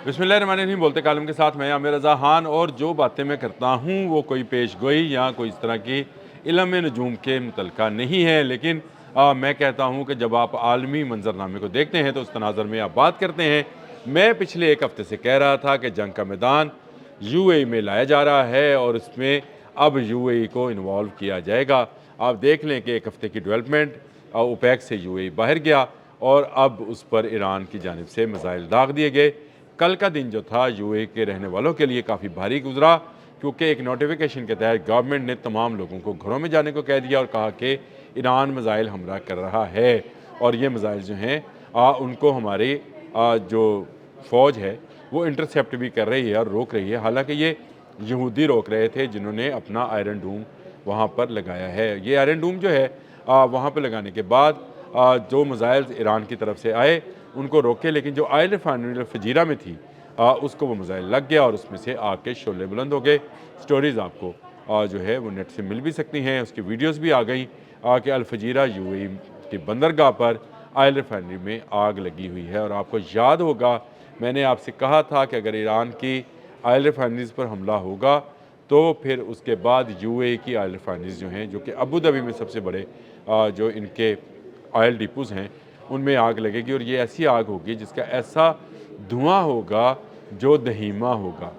बिस्मिल्लाहिर्रहमानिर्रहीम। बोलते कालम के साथ मैं आमिर रज़ा खान, और जो बातें मैं करता हूँ वो कोई पेश गोई या कोई इस तरह की इल्म नजूम के मुतल्लिक़ा नहीं है, लेकिन मैं कहता हूँ कि जब आप आलमी मंजरनामे को देखते हैं तो उस तनाज़र में आप बात करते हैं। मैं पिछले एक हफ़्ते से कह रहा था कि जंग का मैदान यूएई में लाया जा रहा है और इसमें अब यूएई को इन्वॉल्व किया जाएगा। आप देख लें कि एक हफ़्ते की डेवलपमेंट, ओपेक से यूएई बाहर गया और अब उस पर ईरान की जानिब से मिसाइल दाग दिए गए। कल का दिन जो था यूएई के रहने वालों के लिए काफ़ी भारी गुजरा, क्योंकि एक नोटिफिकेशन के तहत गवर्नमेंट ने तमाम लोगों को घरों में जाने को कह दिया और कहा कि ईरान मिसाइल हमला कर रहा है और ये मिसाइल जो हैं उनको हमारी जो फ़ौज है वो इंटरसेप्ट भी कर रही है और रोक रही है। हालांकि ये यहूदी रोक रहे थे जिन्होंने अपना आयरन डूम वहाँ पर लगाया है। ये आयरन डूम जो है वहाँ पर लगाने के बाद जो मिसाइल्स ईरान की तरफ से आए उनको रोके, लेकिन जो ऑयल रिफाइनरी फजीरा में थी उसको वो मिसाइल लग गया और उसमें से आग के शोले बुलंद हो गए। स्टोरीज़ आपको जो है वो नेट से मिल भी सकती हैं, उसकी वीडियोस भी आ गई कि अल-फजीरा यूएई की बंदरगाह पर ऑयल रिफाइनरी में आग लगी हुई है। और आपको याद होगा मैंने आपसे कहा था कि अगर ईरान की ऑयल रिफाइनरीज़ पर हमला होगा तो फिर उसके बाद यूएई की ऑयल रिफाइनरीज़ जो हैं, जो कि अबू धाबी में सबसे बड़े जो इनके ऑयल डिपोज़ हैं, उनमें आग लगेगी और ये ऐसी आग होगी जिसका ऐसा धुआं होगा जो दहीमा होगा,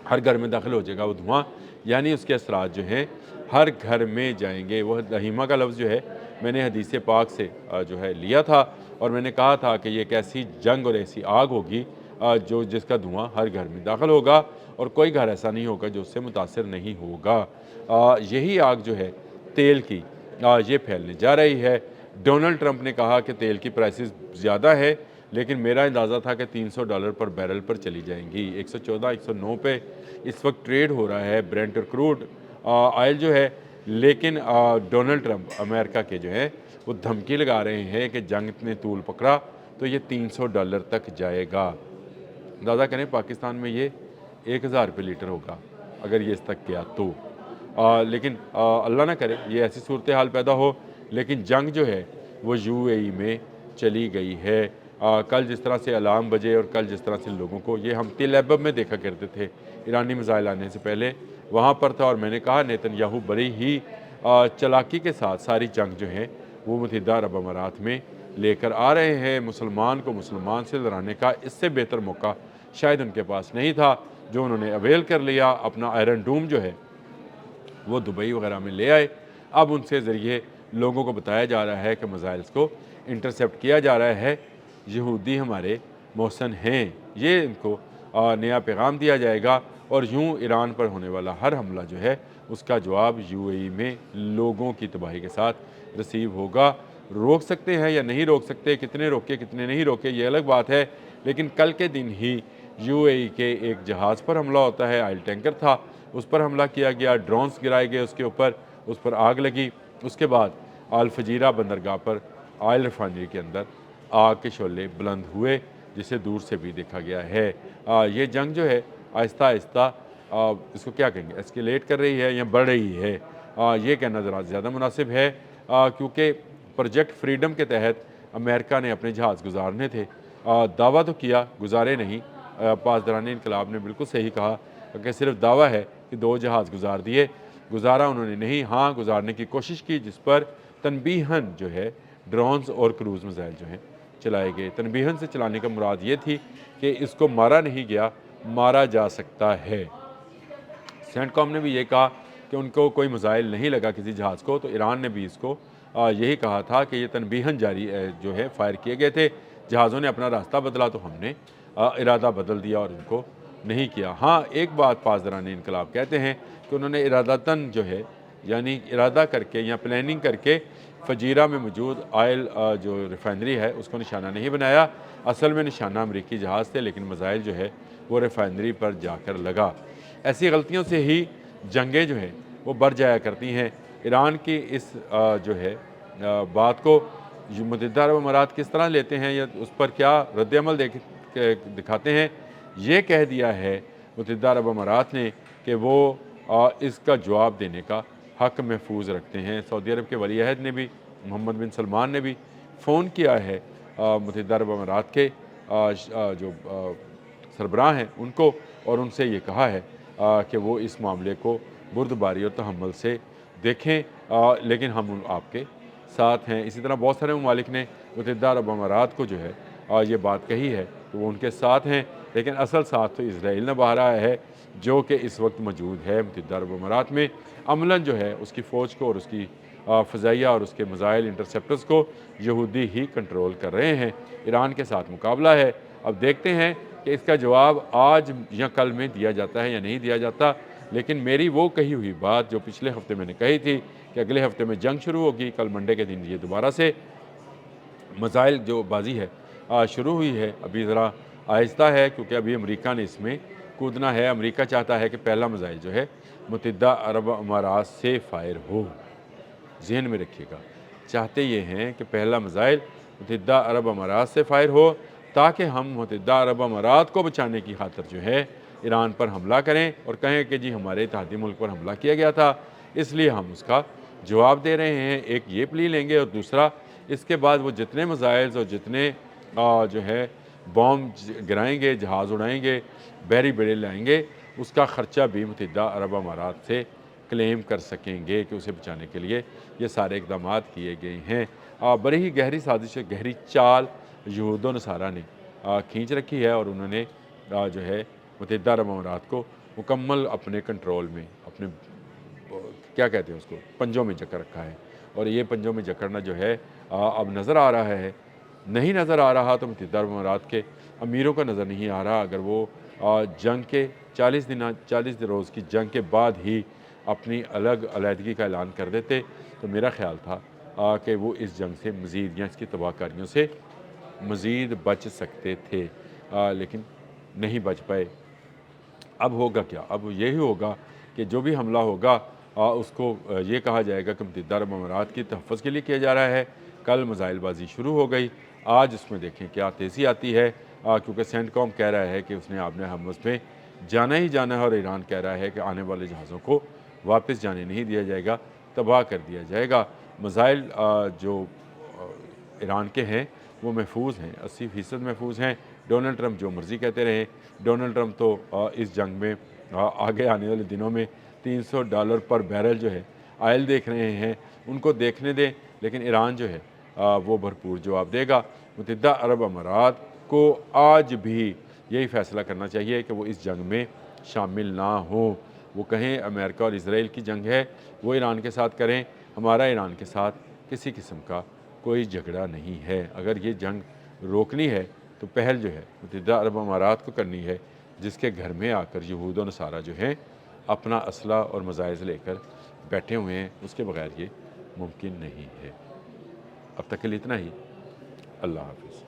हर घर में दाखिल हो जाएगा वो धुआं, यानी उसके असरात जो हैं हर घर में जाएंगे। वह दहीमा का लफ्ज़ जो है मैंने हदीस पाक से जो है लिया था और मैंने कहा था कि ये एक ऐसी जंग और ऐसी आग होगी जो जिसका धुआं हर घर में दाखिल होगा और कोई घर ऐसा नहीं होगा जो उससे मुतासर नहीं होगा। यही आग जो है तेल की ये फैलने जा रही है। डोनाल्ड ट्रंप ने कहा कि तेल की प्राइसेस ज़्यादा है, लेकिन मेरा अंदाज़ा था कि $300 पर बैरल पर चली जाएंगी। 114 109 पे इस वक्त ट्रेड हो रहा है ब्रेंट और क्रूड ऑयल जो है। लेकिन डोनाल्ड ट्रंप अमेरिका के जो है वो धमकी लगा रहे हैं कि जंग ने तूल पकड़ा तो ये $300 तक जाएगा। अंदाज़ा करें पाकिस्तान में ये 1000 रुपये लीटर होगा अगर ये इस तक गया तो। लेकिन अल्लाह ना करे ये ऐसी सूरत हाल पैदा हो, लेकिन जंग जो है वो यूएई में चली गई है। कल जिस तरह से अलार्म बजे और कल जिस तरह से लोगों को, ये हम तेल एबब में देखा करते थे ईरानी मिसाइल आने से पहले वहाँ पर था, और मैंने कहा नेतन्याहू बड़ी ही चालाकी के साथ सारी जंग जो है वो मुत्तहिदा अरब अमारात में लेकर आ रहे हैं। मुसलमान को मुसलमान से लड़ाने का इससे बेहतर मौका शायद उनके पास नहीं था, जो उन्होंने अवेल कर लिया। अपना आयरन डूम जो है वो दुबई वगैरह में ले आए। अब उनसे ज़रिए लोगों को बताया जा रहा है कि मिसाइल्स को इंटरसेप्ट किया जा रहा है, यहूदी हमारे मोहसन हैं, ये इनको नया पैगाम दिया जाएगा और यूँ ईरान पर होने वाला हर हमला जो है उसका जवाब यूएई में लोगों की तबाही के साथ रिसीव होगा। रोक सकते हैं या नहीं रोक सकते, कितने रोके कितने नहीं रोके ये अलग बात है, लेकिन कल के दिन ही यूएई के एक जहाज़ पर हमला होता है, ऑयल टैंकर था, उस पर हमला किया गया, ड्रोन्स गिराए गए उसके ऊपर, उस पर आग लगी। उसके बाद अल-फजीरा बंदरगाह पर ऑयल रिफाइनरी के अंदर आग के शोले बुलंद हुए, जिसे दूर से भी देखा गया है। ये जंग जो है आहिस्ता आहिस्ता इसको क्या कहेंगे, एस्केलेट कर रही है या बढ़ रही है, ये कहना ज़रा ज़्यादा मुनासिब है, क्योंकि प्रोजेक्ट फ्रीडम के तहत अमेरिका ने अपने जहाज़ गुजारने थे। दावा तो किया, गुजारे नहीं। पासदारान इनकलाब ने बिल्कुल सही कहा कि सिर्फ दावा है कि 2 जहाज़ गुजार दिए, गुजारा उन्होंने नहीं। हाँ, गुजारने की कोशिश की, जिस पर तनबीहन जो है ड्रोन्स और क्रूज़ मिसाइल जो हैं चलाए गए। तनबीहन से चलाने का मुराद ये थी कि इसको मारा नहीं गया, मारा जा सकता है। सेंटकॉम ने भी ये कहा कि उनको कोई मिसाइल नहीं लगा किसी जहाज़ को, तो ईरान ने भी इसको यही कहा था कि ये तनबीहन जारी जो है फायर किए गए थे। जहाज़ों ने अपना रास्ता बदला तो हमने इरादा बदल दिया और उनको नहीं किया। हाँ, एक बात पासदारान इनकलाब कहते हैं कि उन्होंने इरादतन जो है, यानी इरादा करके या प्लानिंग करके फजीरा में मौजूद ऑयल जो रिफाइनरी है उसको निशाना नहीं बनाया। असल में निशाना अमरीकी जहाज़ थे, लेकिन मिसाइल जो है वो रिफाइनरी पर जाकर लगा। ऐसी गलतियों से ही जंगें जो हैं वो बढ़ जाया करती हैं। ईरान की इस जो है बात को मुत्तहिदा अरब अमारात किस तरह लेते हैं या उस पर क्या रद्द-ए-अमल दिखाते हैं, ये कह दिया है मुत्तहिदा अरब अमारात ने कि वो इसका जवाब देने का हक़ महफूज रखते हैं। सऊदी अरब के वली अहद ने भी, मोहम्मद बिन सलमान ने भी फ़ोन किया है मुत्तहिदा अरब अमारात के जो سربراہ ہیں ان کو، اور ان سے یہ کہا ہے کہ وہ اس معاملے کو بردباری اور تحمل سے دیکھیں، لیکن ہم آپ کے ساتھ ہیں۔ اسی طرح بہت سارے ممالک نے متحدہ عرب امارات کو جو ہے یہ بات کہی ہے کہ وہ ان کے ساتھ ہیں، لیکن اصل ساتھ تو اسرائیل نے بہرا ہے، جو کہ اس وقت موجود ہے متحدہ عرب امارات میں۔ عملاً جو ہے اس کی فوج کو اور اس کی فضائیہ اور اس کے میزائل انٹرسیپٹرز کو یہودی ہی کنٹرول کر رہے ہیں۔ ایران کے ساتھ مقابلہ ہے، اب دیکھتے ہیں کہ اس کا جواب آج یا کل میں دیا جاتا ہے یا نہیں دیا جاتا، لیکن میری وہ کہی ہوئی بات جو پچھلے ہفتے میں نے کہی تھی کہ اگلے ہفتے میں جنگ شروع ہوگی، کل منڈے کے دن یہ دوبارہ سے میزائل جو بازی ہے شروع ہوئی ہے، ابھی ذرا آہستہ ہے کیونکہ ابھی امریکہ نے اس میں کودنا ہے۔ امریکہ چاہتا ہے کہ پہلا میزائل جو ہے متحدہ عرب امارات سے فائر ہو، ذہن میں رکھیے گا، چاہتے یہ ہیں کہ پہلا میزائل متحدہ عرب امارات سے فائر ہو تاکہ ہم متحدہ عرب امارات کو بچانے کی خاطر جو ہے ایران پر حملہ کریں اور کہیں کہ جی ہمارے اتحادی ملک پر حملہ کیا گیا تھا، اس لیے ہم اس کا جواب دے رہے ہیں۔ ایک یہ پلی لیں گے، اور دوسرا اس کے بعد وہ جتنے میزائلز اور جتنے جو ہے بوم گرائیں گے، جہاز اڑائیں گے، بحری بیڑے لائیں گے، اس کا خرچہ بھی متحدہ عرب امارات سے کلیم کر سکیں گے کہ اسے بچانے کے لیے یہ سارے اقدامات کیے گئے ہیں۔ بڑی ہی گہری سازش، گہری چال یہود و نصارہ نے کھینچ رکھی ہے، اور انہوں نے جو ہے متحدہ عرب امارات کو مکمل اپنے کنٹرول میں، اپنے کیا کہتے ہیں اس کو، پنجوں میں جکڑ رکھا ہے۔ اور یہ پنجوں میں جکڑنا جو ہے اب نظر آ رہا ہے، نہیں نظر آ رہا تو متحدہ عرب امارات کے امیروں کا نظر نہیں آ رہا۔ اگر وہ جنگ کے 40 روز کی جنگ کے بعد ہی اپنی علیحدگی کا اعلان کر دیتے تو میرا خیال تھا کہ وہ اس جنگ سے مزید یا اس کی تباہ کاریوں سے مزید بچ سکتے تھے، لیکن نہیں بچ پائے۔ اب ہوگا کیا؟ اب یہی ہوگا کہ جو بھی حملہ ہوگا اس کو یہ کہا جائے گا کہ متحدہ عرب امارات کی تحفظ کے لیے کیا جا رہا ہے۔ کل میزائل بازی شروع ہو گئی، آج اس میں دیکھیں کیا تیزی آتی ہے، کیونکہ سینٹ کام کہہ رہا ہے کہ اس نے آبِ حرمز میں جانا ہی جانا ہے، اور ایران کہہ رہا ہے کہ آنے والے جہازوں کو واپس جانے نہیں دیا جائے گا، تباہ کر دیا جائے گا۔ میزائل جو ایران کے ہیں وہ محفوظ ہیں، 80% محفوظ ہیں۔ ڈونلڈ ٹرمپ جو مرضی کہتے رہے، ڈونلڈ ٹرمپ تو اس جنگ میں آگے آنے والے دنوں میں $300 پر بیرل جو ہے آئل دیکھ رہے ہیں، ان کو دیکھنے دیں، لیکن ایران جو ہے وہ بھرپور جواب دے گا۔ متحدہ عرب امارات کو آج بھی یہی فیصلہ کرنا چاہیے کہ وہ اس جنگ میں شامل نہ ہوں۔ وہ کہیں امریکہ اور اسرائیل کی جنگ ہے، وہ ایران کے ساتھ کریں، ہمارا ایران کے ساتھ کسی قسم کا کوئی جھگڑا نہیں ہے۔ اگر یہ جنگ روکنی ہے تو پہل جو ہے متحدہ عرب امارات کو کرنی ہے، جس کے گھر میں آ کر یہود و نصارہ جو ہیں اپنا اسلحہ اور مزائز لے کر بیٹھے ہوئے ہیں، اس کے بغیر یہ ممکن نہیں ہے۔ اب تک کے لیے اتنا ہی، اللہ حافظ۔